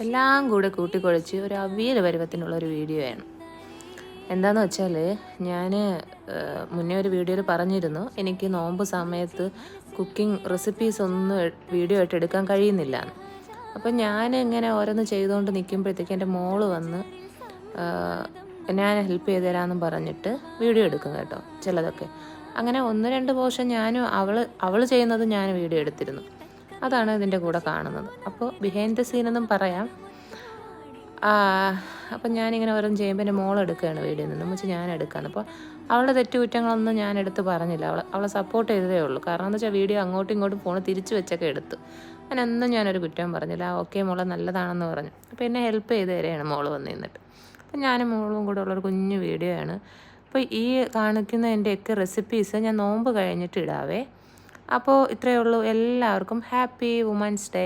എല്ലാം കൂടെ കൂട്ടിക്കുഴച്ച് ഒരു അവിയൽ പരുവത്തിനുള്ളൊരു വീഡിയോ ആണ്. എന്താണെന്ന് വെച്ചാൽ ഞാൻ മുന്നേ ഒരു വീഡിയോയിൽ പറഞ്ഞിരുന്നു എനിക്ക് നോമ്പ് സമയത്ത് കുക്കിംഗ് റെസിപ്പീസ് ഒന്നും വീഡിയോ ആയിട്ട് എടുക്കാൻ കഴിയുന്നില്ല. അപ്പം ഞാൻ ഇങ്ങനെ ഓരോന്ന് ചെയ്തുകൊണ്ട് നിൽക്കുമ്പോഴത്തേക്ക് എൻ്റെ മോള് വന്ന് ഞാൻ ഹെൽപ്പ് ചെയ്ത് തരാമെന്നും പറഞ്ഞിട്ട് വീഡിയോ എടുക്കും കേട്ടോ ചിലതൊക്കെ. അങ്ങനെ 1-2 പോർഷൻ ഞാനും അവൾ ചെയ്യുന്നത് ഞാൻ വീഡിയോ എടുത്തിരുന്നു. അതാണ് ഇതിൻ്റെ കൂടെ കാണുന്നത്. അപ്പോൾ ബിഹൈൻഡ് ദ സീനെന്നും പറയാം. അപ്പം ഞാനിങ്ങനെ ഓരോന്ന് ചെയ്യുമ്പോൾ എൻ്റെ മോൾ എടുക്കുകയാണ് വീഡിയോ നിന്ന് വെച്ച് ഞാൻ എടുക്കുകയാണ്. അപ്പോൾ അവളുടെ തെറ്റുകുറ്റങ്ങളൊന്നും ഞാൻ എടുത്ത് പറഞ്ഞില്ല. അവളെ സപ്പോർട്ട് ചെയ്തതേ ഉള്ളൂ. കാരണം എന്ന് വെച്ചാൽ വീഡിയോ അങ്ങോട്ടും ഇങ്ങോട്ടും ഫോൺ തിരിച്ച് വെച്ചൊക്കെ എടുത്തു. അതിനൊന്നും ഞാനൊരു കുറ്റം പറഞ്ഞില്ല. ഓക്കെ മോളെ നല്ലതാണെന്ന് പറഞ്ഞു. അപ്പോൾ എന്നെ ഹെൽപ്പ് ചെയ്ത് തരെയാണ് മോൾ വന്ന് നിന്നിട്ട്. അപ്പം ഞാനും മോളും കൂടെ ഉള്ളൊരു കുഞ്ഞു വീഡിയോ ആണ്. അപ്പോൾ ഈ കാണിക്കുന്ന എൻ്റെയൊക്കെ റെസിപ്പീസ് ഞാൻ നോമ്പ് കഴിഞ്ഞിട്ട് ഇടാവേ. അപ്പോൾ ഇത്രയേ ഉള്ളൂ. എല്ലാവർക്കും ഹാപ്പി വുമൻസ് ഡേ.